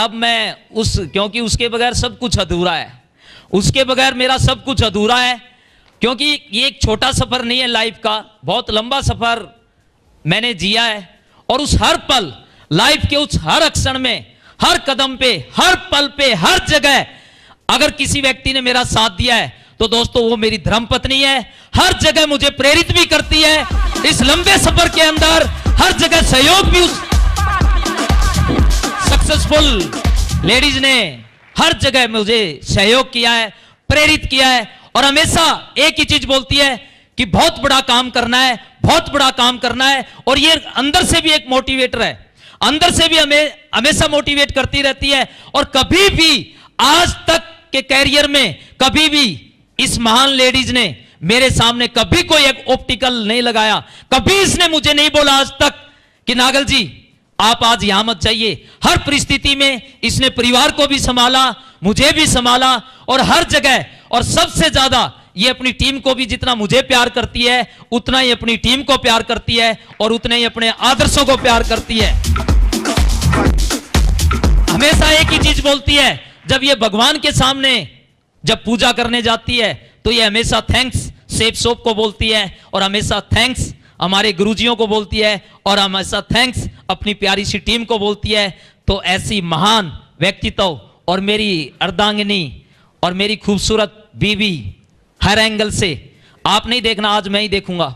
अब मैं क्योंकि उसके बगैर सब कुछ अधूरा है, उसके बगैर मेरा सब कुछ अधूरा है। क्योंकि ये एक छोटा सफर नहीं है लाइफ का, बहुत लंबा सफर मैंने जिया है। और उस हर पल, लाइफ के उस हर अक्षण में, हर कदम पे, हर पल पे, हर जगह अगर किसी व्यक्ति ने मेरा साथ दिया है तो दोस्तों वो मेरी धर्मपत्नी है। हर जगह मुझे प्रेरित भी करती है। इस लंबे सफर के अंदर हर जगह सहयोग भी उस सक्सेसफुल लेडीज ने हर जगह मुझे सहयोग किया है, प्रेरित किया है। और हमेशा एक ही चीज बोलती है कि बहुत बड़ा काम करना है, बहुत बड़ा काम करना है। और ये अंदर से भी एक मोटिवेटर है, अंदर से भी हमें हमेशा मोटिवेट करती रहती है। और कभी भी आज तक के कैरियर में कभी भी इस महान लेडीज ने मेरे सामने कभी कोई एक ऑप्टिकल नहीं लगाया। कभी इसने मुझे नहीं बोला आज तक कि नागल जी आप आज यहां मत जाइए। हर परिस्थिति में इसने परिवार को भी संभाला, मुझे भी संभाला और हर जगह। और सबसे ज्यादा ये अपनी टीम को भी जितना मुझे प्यार करती है उतना ही अपनी टीम को प्यार करती है और उतने ही अपने आदर्शों को प्यार करती है। हमेशा एक ही चीज बोलती है, जब ये भगवान के सामने जब पूजा करने जाती है तो ये हमेशा थैंक्स शेफ शॉप को बोलती है और हमेशा थैंक्स हमारे गुरुजियों को बोलती है और हमेशा थैंक्स अपनी प्यारी सी टीम को बोलती है। तो ऐसी महान व्यक्तित्व और मेरी अर्धांगिनी और मेरी खूबसूरत बीवी, हर एंगल से आप नहीं देखना, आज मैं ही देखूंगा,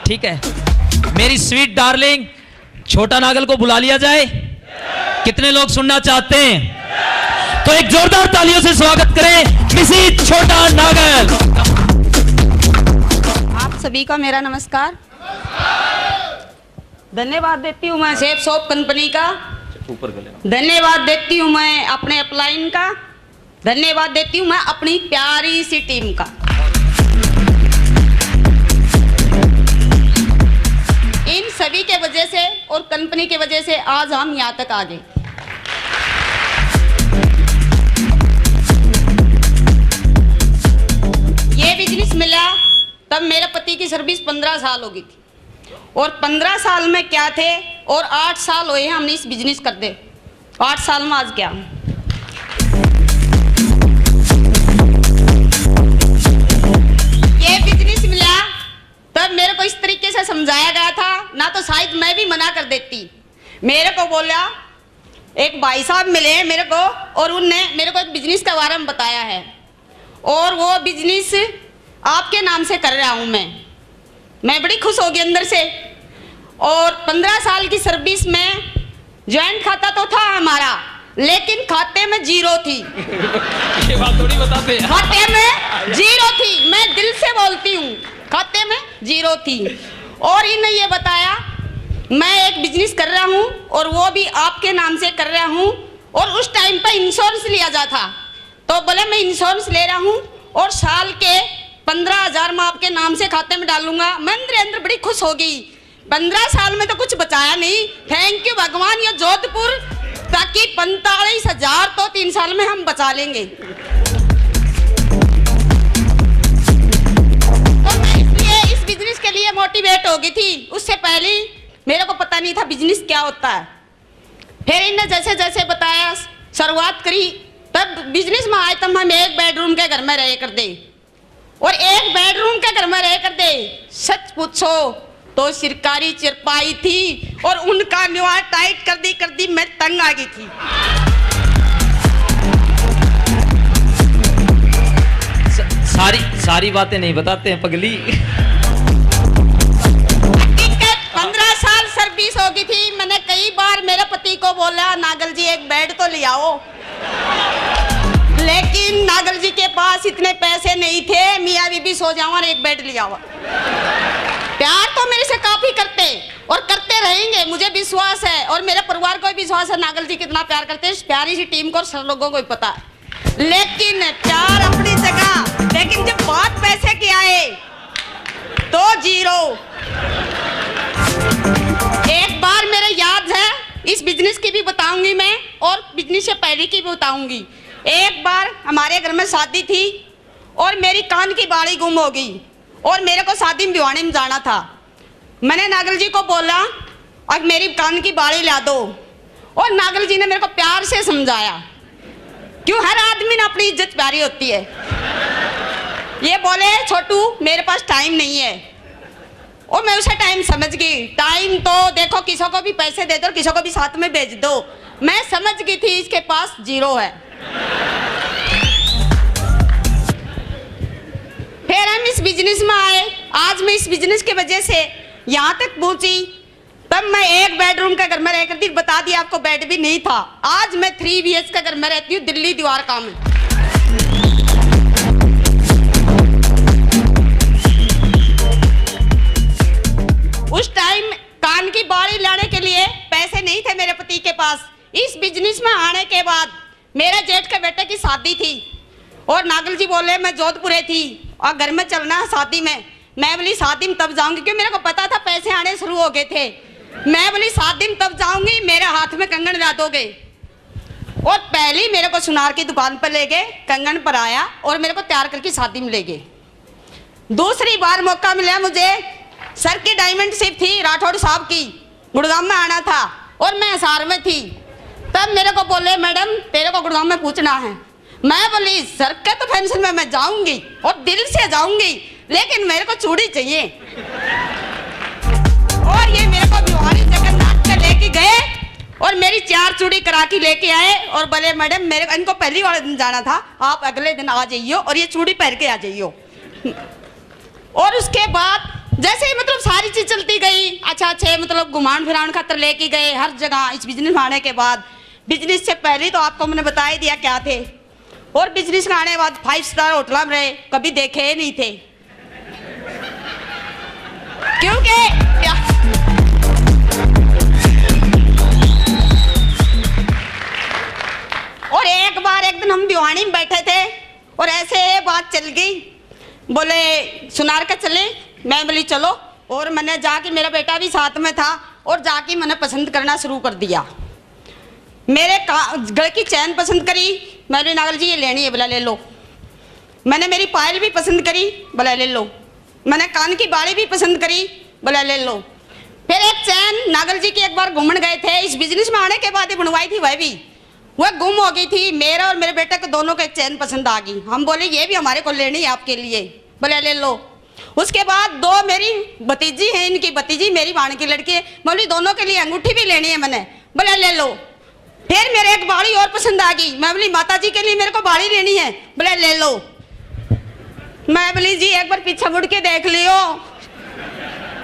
ठीक है। मेरी स्वीट डार्लिंग छोटा नागल को बुला लिया जाए। कितने लोग सुनना चाहते हैं? तो एक जोरदार तालियों से स्वागत करें मिसेस छोटा नागल। आप सभी का मेरा नमस्कार। धन्यवाद देती हूँ मैं शेफ शॉप कंपनी का, धन्यवाद देती हूँ मैं अपने अपलाइन का, धन्यवाद देती हूँ मैं अपनी प्यारी सी टीम का। इन सभी के वजह से और कंपनी के वजह से आज हम यहाँ तक आ गए। ये बिजनेस मिला तब मेरे पति की सर्विस 15 साल हो गई थी और 15 साल में क्या थे और 8 साल हुए हैं हमने इस बिजनेस करते। 8 साल में आज क्या ये बिजनेस मिला तब मेरे को इस तरीके से समझाया गया था ना, तो शायद मैं भी मना कर देती। मेरे को बोला, एक भाई साहब मिले हैं मेरे को और उनने मेरे को एक बिजनेस के बारे में बताया है और वो बिजनेस आपके नाम से कर रहा हूं मैं बड़ी खुश हो गई अंदर से। और 15 साल की सर्विस में ज्वाइंट खाता तो था हमारा, लेकिन खाते में 0 थी। ये बात थोड़ी बताते हैं। खाते में 0 थी, मैं दिल से बोलती हूँ, खाते में 0 थी। और इन्हें ये बताया मैं एक बिजनेस कर रहा हूँ और वो भी आपके नाम से कर रहा हूँ। और उस टाइम पे इंश्योरेंस लिया जाता, तो बोले मैं इंश्योरेंस ले रहा हूँ और साल के 15,000 मैं आपके नाम से खाते में डालूंगा। मैं अंदर बड़ी खुश हो गई। 15 साल में तो कुछ बचाया नहीं, थैंक यू भगवान ये जोधपुर, ताकि 45,000 तो 3 साल में हम बचा लेंगे। तो मैं इसलिए इस बिजनेस के लिए मोटिवेट हो गई थी। उससे पहले मेरे को पता नहीं था बिजनेस क्या होता है। फिर इन्हें जैसे जैसे बताया, शुरुआत करी, तब बिजनेस में आए तब हम एक बेडरूम के घर में रहे करते और एक बेडरूम के घर में रह करते सच पूछो तो सरकारी चरपाई थी और उनका निवार टाइट कर दी मैं तंग आ गई थी। सारी बातें नहीं बताते हैं पगली। 15 साल सर्विस हो गई थी। मैंने कई बार मेरे पति को बोला नागल जी एक बेड तो ले आओ, लेकिन नागल जी के पास इतने पैसे नहीं थे, मियाँ बीबी सो जाओ और एक बेड ले आओ। प्यार तो मेरे से काफी करते और करते रहेंगे, मुझे विश्वास है और मेरे परिवार को भी विश्वास है नागल जी कितना प्यार करते हैं। प्यारी सी टीम को और सब लोगों को भी पता है। लेकिन प्यार अपनी जगह, लेकिन जब बात पैसे की आए तो 0। एक बार मेरे याद है, इस बिजनेस की भी बताऊंगी मैं और बिजनेस से पहले की भी बताऊंगी। एक बार हमारे घर में शादी थी और मेरी कान की बाड़ी गुम हो गई और मेरे को शादी में भिवानी में जाना था। मैंने नागल जी को बोला अब मेरी कान की बाड़ी ला दो और नागल जी ने मेरे को प्यार से समझाया, क्यों हर आदमी ने अपनी इज्जत प्यारी होती है। ये बोले छोटू मेरे पास टाइम नहीं है, और मैं उसे टाइम समझ गई। टाइम तो देखो किसी को भी पैसे दे दो, किसी को भी साथ में भेज दो। मैं समझ गई थी इसके पास 0 है। फिर हम इस बिजनेस में आए। आज मैं इस बिजनेस की वजह से यहाँ तक पहुंची। तब मैं 1 बेडरूम का घर में रह करती, बता दिया आपको, बेड भी नहीं था। आज मैं 3 BH का घर में रहती हूँ दिल्ली द्वारका में। उस टाइम कान की बाली लाने के लिए पैसे नहीं थे मेरे पति के पास। इस बिजनेस में आने के बाद मेरे जेठ के बेटे की शादी थी, और नागल जी बोले मैं जोधपुर थी और घर में चलना है शादी में। मैं बोली 7 दिन तब जाऊंगी, क्योंकि मेरे को पता था पैसे आने शुरू हो गए थे। मैं बोली 7 दिन तब जाऊंगी, मेरे हाथ में कंगन ला दोगे। और पहले मेरे को सुनार की दुकान पर ले गए, कंगन पर आया और मेरे को तैयार करके शादी में ले गए। दूसरी बार मौका मिला मुझे, सर की डायमंड शिप थी राठौड़ साहब की, गुड़गांव में आना था और मैं हिसार में थी। तब मेरे को बोले मैडम तेरे को गुड़गांव में पूछना है। मैं बोली सर के तो फंक्शन में मैं जाऊंगी और दिल से जाऊंगी, लेकिन मेरे को चूड़ी चाहिए। और ये मेरे को बिहारी जगन्नाथ के लेके गए और मेरी 4 चूड़ी करा के लेके आए और बोले मैडम मेरे इनको पहली वाले दिन जाना था, आप अगले दिन आ जाइयो और ये चूड़ी पहन के आ जाइयो। और उसके बाद जैसे ही मतलब सारी चीज चलती गई, अच्छा मतलब घुमान फिरान खातर लेके गए हर जगह। इस बिजनेस में आने के बाद, बिजनेस से पहले तो आपको मैंने बता ही दिया क्या थे, और बिजनेस में आने के बाद 5 स्टार होटल में रहे, कभी देखे ही नहीं थे। क्योंकि और एक दिन हम भिवानी में बैठे थे और ऐसे बात चल गई, बोले सुनार का चले। मैं बोली चलो, और मैंने जाके, मेरा बेटा भी साथ में था, और जाके मैंने पसंद करना शुरू कर दिया। मेरे गले की चैन पसंद करी, मैंने नागल जी ये लेनी है, बोला ले लो। मैंने मेरी पायल भी पसंद करी, बोला ले लो। मैंने कान की बाली भी पसंद करी, बोला ले लो। फिर एक चैन नागल जी की एक बार घूमने गए थे, इस बिजनेस में आने के बाद ही बनवाई थी, वह गुम हो गई थी। मेरा और मेरे बेटे को दोनों को एक चैन पसंद आ गई। हम बोले ये भी हमारे को लेनी है आपके लिए, बोले ले लो। उसके बाद 2 मेरी भतीजी है, इनकी भतीजी मेरी भाण की लड़की है, बोली दोनों के लिए अंगूठी भी लेनी है मैंने, बोले ले लो। फिर मेरे एक बाड़ी और पसंद आ गई, मैं बोली माता जी के लिए मेरे को बाड़ी लेनी है, बोले ले लो। मैं बोली जी एक बार पीछे मुड़ के देख लियो,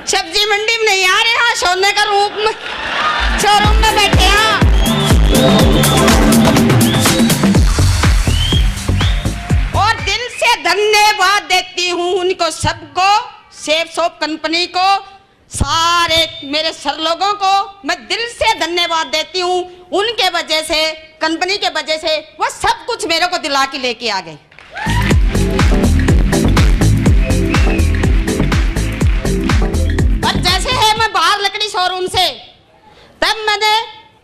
सब्जी मंडी में नहीं आ रहे, हाँ सोने का रूप में शोरूम में बैठे हैं। और दिल से धन्यवाद देती हूँ उनको सबको, सेफ शॉप कंपनी को, सारे मेरे सर लोगों को मैं दिल से धन्यवाद देती हूँ। उनके वजह से, कंपनी के वजह से वो सब कुछ मेरे को दिला के लेके आ गए। और जैसे है मैं बाहर लकड़ी शोरूम से, तब मैंने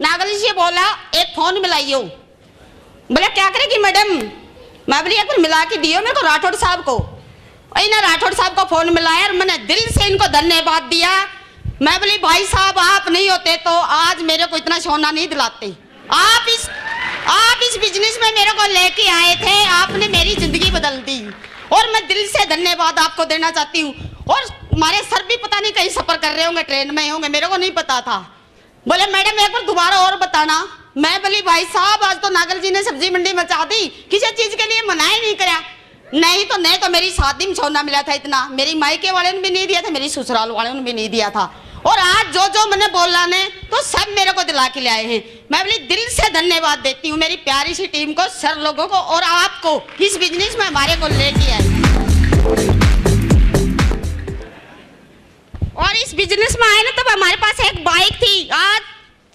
नागल जी से बोला एक फोन मिलाइयो। बोले क्या करेगी मैडम? मैं बोली एक बार मिला के दियो मेरे को राठौड़ साहब को। इन्हें राठौड़ साहब को फोन मिलाया और मैंने दिल से इनको धन्यवाद दिया। मैं बोली भाई साहब आप नहीं होते तो आज मेरे को इतना सोना नहीं दिलाते। आप इस बिजनेस में मेरे को लेके आए थे, आपने मेरी जिंदगी बदल दी और मैं दिल से धन्यवाद आपको देना चाहती हूँ। और हमारे सर भी पता नहीं कहीं सफर कर रहे होंगे, ट्रेन में होंगे, मेरे को नहीं पता था। बोले मैडम एक बार दोबारा और बताना। मैं बोली भाई साहब आज तो नागल जी ने सब्जी मंडी मचा दी, किसी चीज के लिए मना ही नहीं करा। नहीं तो मेरी शादी में सोना मिला था इतना, मेरी मायके वाले ने भी नहीं दिया था, मेरी ससुराल वाले ने भी नहीं दिया था। और आज जो मैंने बोला ने तो सब मेरे को दिला के लाए हैं। मैं बोली दिल से धन्यवाद देती हूँ मेरी प्यारी सी टीम को, सर लोगों को और आपको, इस बिजनेस में हमारे को लेके आए। और इस बिजनेस में आए ना तब हमारे पास एक बाइक थी। आज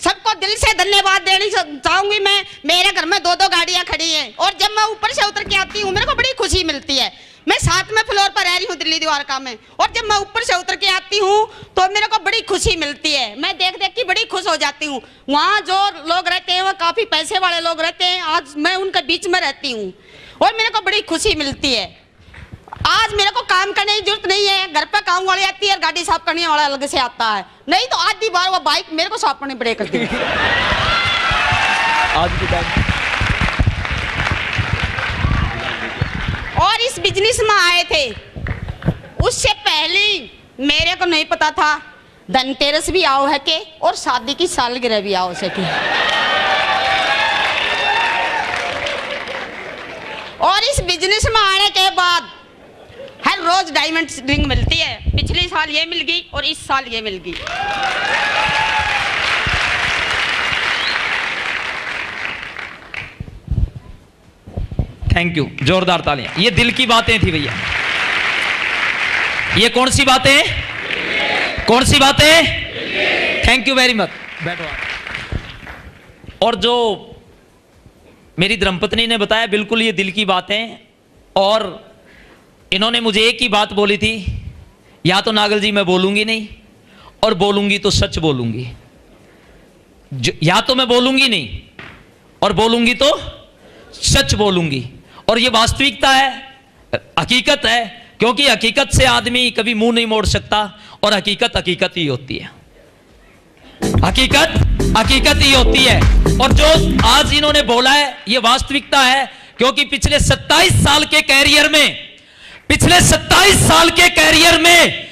सबको दिल से धन्यवाद देनी चाहूंगी मैं। मेरे घर में 2-2 गाड़ियां खड़ी हैं और जब मैं ऊपर से उतर के आती हूँ मेरे को बड़ी खुशी मिलती है। मैं 7वें फ्लोर पर रह रही हूँ दिल्ली द्वारका में, और जब मैं ऊपर से उतर के आती हूँ तो मेरे को बड़ी खुशी मिलती है। मैं देख के बड़ी खुश हो जाती हूँ। वहाँ जो लोग रहते हैं वो काफी पैसे वाले लोग रहते हैं, आज मैं उनके बीच में रहती हूँ और मेरे को बड़ी खुशी मिलती है। आज मेरे को काम करने की जरूरत नहीं है, घर पे काम वाली आती है और गाड़ी साफ करने वाला अलग से आता है। नहीं तो आधी बार वो बाइक मेरे को साफ करनी पड़े करती है। आज के टाइम। और इस बिजनेस में आए थे, उससे पहले मेरे को नहीं पता था धनतेरस भी आओ है के और शादी की सालगिरह भी आओ सके। और इस बिजनेस में आने के बाद हर रोज डायमंड रिंग मिलती है। पिछले साल ये मिल गई और इस साल ये मिल गई। थैंक यू, जोरदार तालियां। ये दिल की बातें थी भैया। ये कौन सी बातें, कौन सी बातें? Thank you very much. बैठो आप। और जो मेरी धर्मपत्नी ने बताया, बिल्कुल ये दिल की बातें। और इन्होंने मुझे एक ही बात बोली थी, या तो नागल जी मैं बोलूंगी नहीं, और बोलूंगी तो सच बोलूंगी। या तो मैं बोलूंगी नहीं और बोलूंगी तो सच बोलूंगी। और ये वास्तविकता है, हकीकत है, क्योंकि हकीकत से आदमी कभी मुंह नहीं मोड़ सकता। और हकीकत हकीकत ही होती है, हकीकत हकीकत ही होती है। और जो आज इन्होंने बोला है ये वास्तविकता है, क्योंकि पिछले 27 साल के कैरियर में, पिछले 27 साल के कैरियर में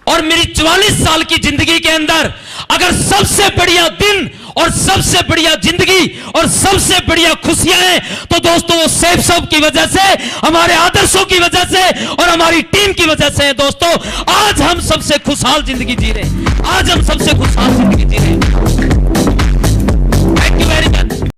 और मेरी 44 साल की जिंदगी के अंदर अगर सबसे बढ़िया दिन और सबसे बढ़िया जिंदगी और सबसे बढ़िया खुशियां हैं, तो दोस्तों वो सेफ साहब की वजह से, हमारे आदर्शों की वजह से और हमारी टीम की वजह से है। दोस्तों आज हम सबसे खुशहाल जिंदगी जी रहे हैं, आज हम सबसे खुशहाल जिंदगी जी रहे हैं।